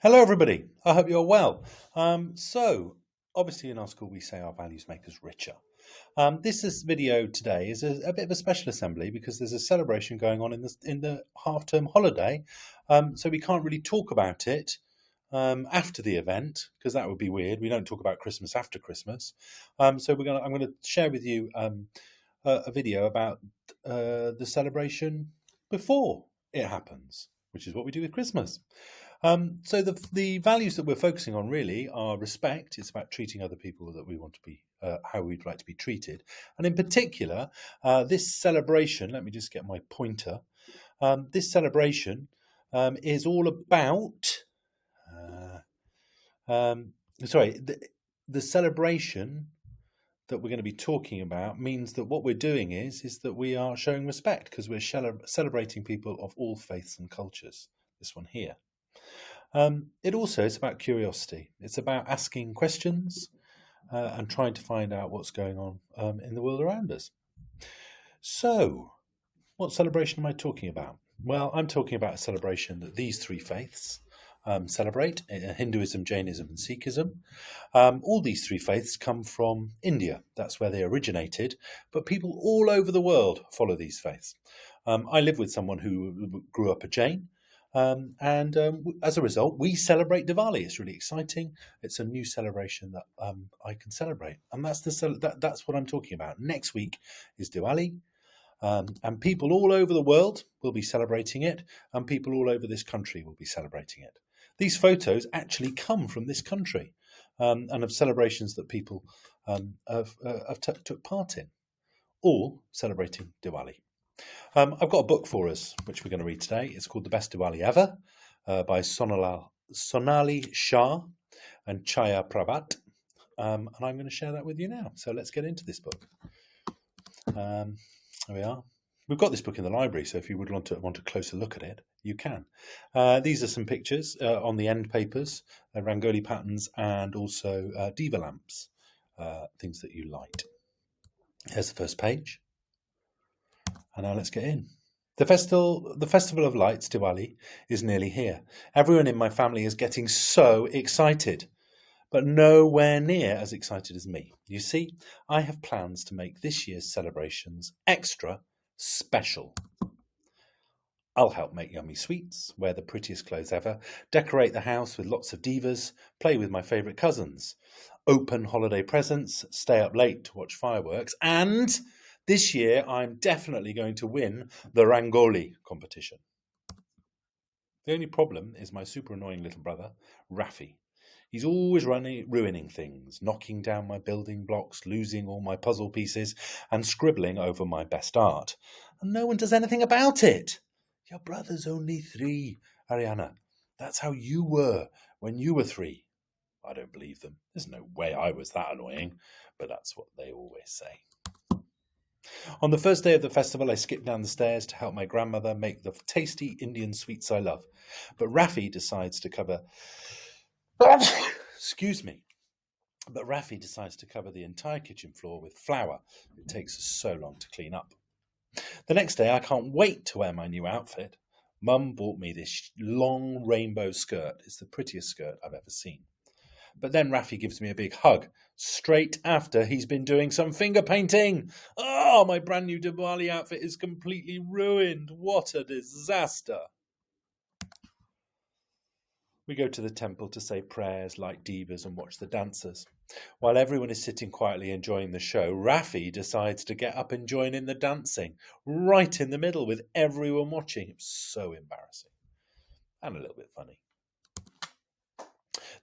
Hello, everybody. I hope you're well. Obviously, in our school, we say our values make us richer. This video today is a bit of a special assembly because there's a celebration going on in the half-term holiday. So we can't really talk about it after the event because that would be weird. We don't talk about Christmas after Christmas. I'm going to share with you a video about the celebration before it happens, which is what we do with Christmas. So the values that we're focusing on really are respect. It's about treating other people that we want to be, how we'd like to be treated. And in particular, this celebration, let me just get my pointer. This celebration is all about, the celebration that we're going to be talking about means that what we're doing is that we are showing respect because we're celebrating people of all faiths and cultures. This one here. It also is about curiosity. It's about asking questions and trying to find out what's going on in the world around us. So, what celebration am I talking about? Well, I'm talking about a celebration that these three faiths celebrate: Hinduism, Jainism, and Sikhism. All these three faiths come from India. That's where they originated. But people all over the world follow these faiths. I live with someone who grew up a Jain. As a result, we celebrate Diwali. It's really exciting. It's a new celebration that I can celebrate, and that's what I'm talking about. Next week is Diwali, and people all over the world will be celebrating it, and people all over this country will be celebrating it. These photos actually come from this country, and of celebrations that people took part in, all celebrating Diwali. I've got a book for us, which we're going to read today. It's called The Best Diwali Ever by Sonali Shah and Chaya Prabhat. And I'm going to share that with you now. So let's get into this book. There we are. We've got this book in the library, so if you would want a closer look at it, you can. These are some pictures on the end papers, Rangoli patterns, and also diva lamps, things that you light. Here's the first page. And now let's get in. The festival of lights, Diwali, is nearly here. Everyone in my family is getting so excited, but nowhere near as excited as me. You see, I have plans to make this year's celebrations extra special. I'll help make yummy sweets, wear the prettiest clothes ever, decorate the house with lots of divas, play with my favourite cousins, open holiday presents, stay up late to watch fireworks, and this year, I'm definitely going to win the Rangoli competition. The only problem is my super annoying little brother, Rafi. He's always ruining things, knocking down my building blocks, losing all my puzzle pieces, and scribbling over my best art. And no one does anything about it. Your brother's only 3, Ariana. That's how you were when you were 3. I don't believe them. There's no way I was that annoying, but that's what they always say. On the first day of the festival, I skip down the stairs to help my grandmother make the tasty Indian sweets I love. But Rafi decides to cover... Excuse me. But Rafi decides to cover the entire kitchen floor with flour. It takes us so long to clean up. The next day, I can't wait to wear my new outfit. Mum bought me this long rainbow skirt. It's the prettiest skirt I've ever seen. But then Rafi gives me a big hug, straight after he's been doing some finger painting. Oh, my brand new Diwali outfit is completely ruined. What a disaster. We go to the temple to say prayers like divas and watch the dancers. While everyone is sitting quietly enjoying the show, Rafi decides to get up and join in the dancing, right in the middle with everyone watching. It was so embarrassing and a little bit funny.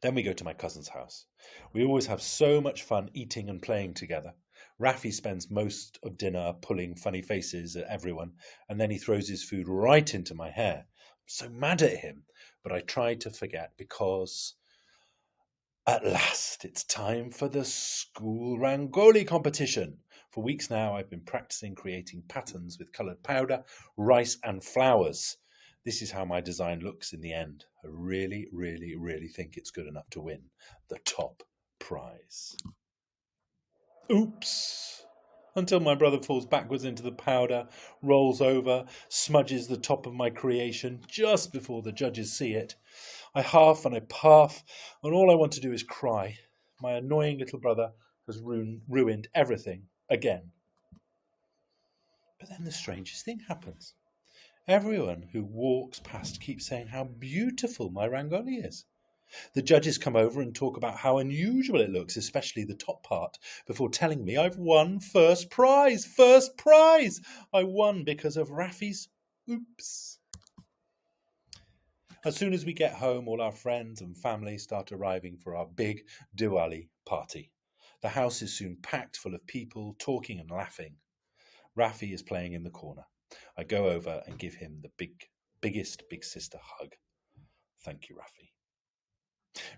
Then we go to my cousin's house. We always have so much fun eating and playing together. Rafi spends most of dinner pulling funny faces at everyone, and then he throws his food right into my hair. I'm so mad at him, but I try to forget because at last it's time for the school Rangoli competition. For weeks now, I've been practicing creating patterns with coloured powder, rice, and flowers. This is how my design looks in the end. I really, really, really think it's good enough to win the top prize. Oops. until my brother falls backwards into the powder, rolls over, smudges the top of my creation just before the judges see it. I huff and I puff, and all I want to do is cry. My annoying little brother has ruined everything again. But then the strangest thing happens. Everyone who walks past keeps saying how beautiful my rangoli is. The judges come over and talk about how unusual it looks, especially the top part, before telling me I've won first prize. First prize! I won because of Rafi's oops. As soon as we get home, all our friends and family start arriving for our big Diwali party. The house is soon packed full of people talking and laughing. Rafi is playing in the corner. I go over and give him the biggest big sister hug. Thank you, Rafi.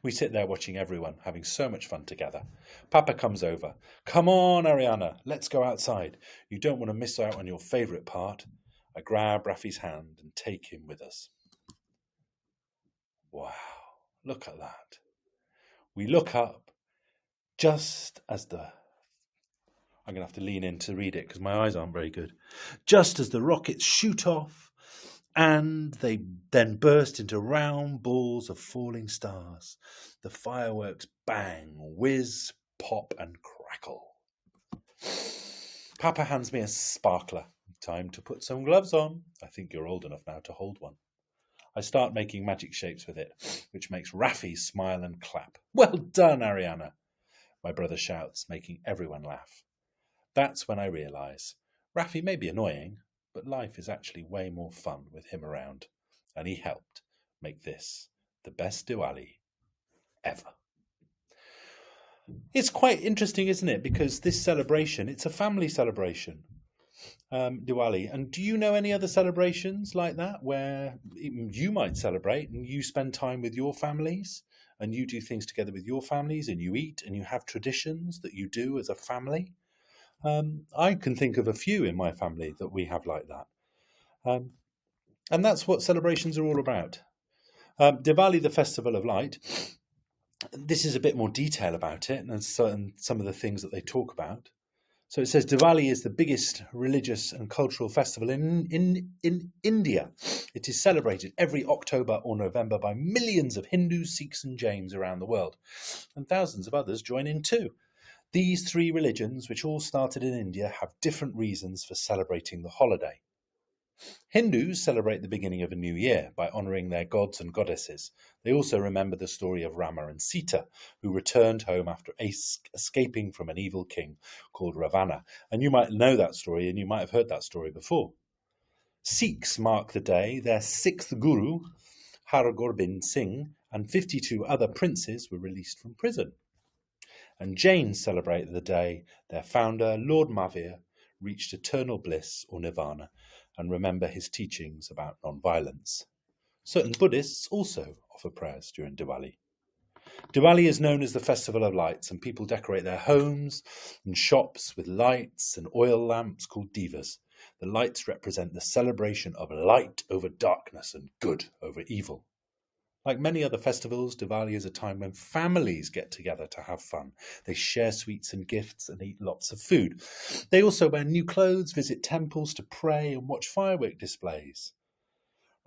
We sit there watching everyone having so much fun together. Papa comes over. Come on, Ariana, let's go outside. You don't want to miss out on your favourite part. I grab Rafi's hand and take him with us. Wow, look at that. We look up just as the... I'm going to have to lean in to read it because my eyes aren't very good. Just as the rockets shoot off, and they then burst into round balls of falling stars. The fireworks bang, whiz, pop, and crackle. Papa hands me a sparkler. Time to put some gloves on. I think you're old enough now to hold one. I start making magic shapes with it, which makes Rafi smile and clap. Well done, Ariana, my brother shouts, making everyone laugh. That's when I realise Rafi may be annoying, but life is actually way more fun with him around, and he helped make this the best Diwali ever. It's quite interesting, isn't it? Because this celebration, it's a family celebration, Diwali. And do you know any other celebrations like that where you might celebrate and you spend time with your families and you do things together with your families and you eat and you have traditions that you do as a family? I can think of a few in my family that we have like that. And that's what celebrations are all about. Diwali, the Festival of Light, this is a bit more detail about it and some of the things that they talk about. So it says Diwali is the biggest religious and cultural festival in India. It is celebrated every October or November by millions of Hindus, Sikhs and Jains around the world. And thousands of others join in too. These three religions, which all started in India, have different reasons for celebrating the holiday. Hindus celebrate the beginning of a new year by honouring their gods and goddesses. They also remember the story of Rama and Sita, who returned home after escaping from an evil king called Ravana. And you might know that story, and you might have heard that story before. Sikhs mark the day their sixth guru, Har Gobind Singh, and 52 other princes were released from prison. And Jains celebrate the day their founder, Lord Mahavir, reached eternal bliss or nirvana and remember his teachings about non-violence. Certain Buddhists also offer prayers during Diwali. Diwali is known as the Festival of Lights, and people decorate their homes and shops with lights and oil lamps called divas. The lights represent the celebration of light over darkness and good over evil. Like many other festivals, Diwali is a time when families get together to have fun. They share sweets and gifts and eat lots of food. They also wear new clothes, visit temples to pray and watch firework displays.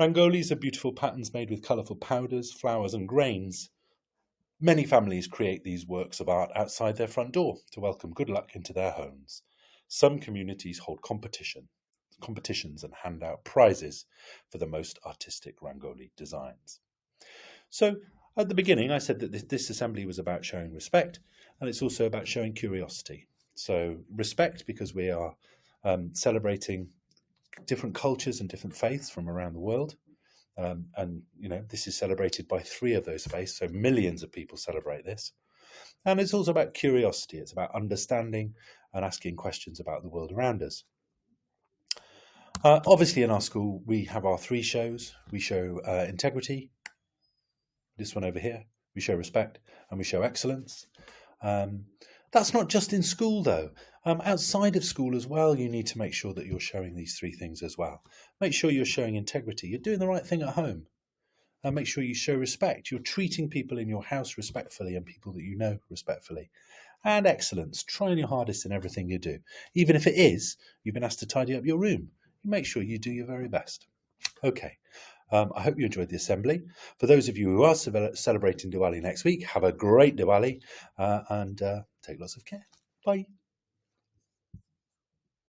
Rangolis are beautiful patterns made with colourful powders, flowers and grains. Many families create these works of art outside their front door to welcome good luck into their homes. Some communities hold competitions and hand out prizes for the most artistic Rangoli designs. So at the beginning, I said that this assembly was about showing respect, and it's also about showing curiosity. So respect because we are celebrating different cultures and different faiths from around the world. And, you know, this is celebrated by 3 of those faiths, so millions of people celebrate this. And it's also about curiosity. It's about understanding and asking questions about the world around us. Obviously, in our school, we have our 3 shows. We show integrity, this one over here. We show respect and we show excellence. That's not just in school, though. Outside of school as well, you need to make sure that you're showing these 3 things as well. Make sure you're showing integrity. You're doing the right thing at home. And make sure you show respect. You're treating people in your house respectfully and people that you know respectfully. and excellence, trying your hardest in everything you do. Even if it is, you've been asked to tidy up your room, you make sure you do your very best. Okay, I hope you enjoyed the assembly. For those of you who are celebrating Diwali next week, have a great Diwali and take lots of care. Bye.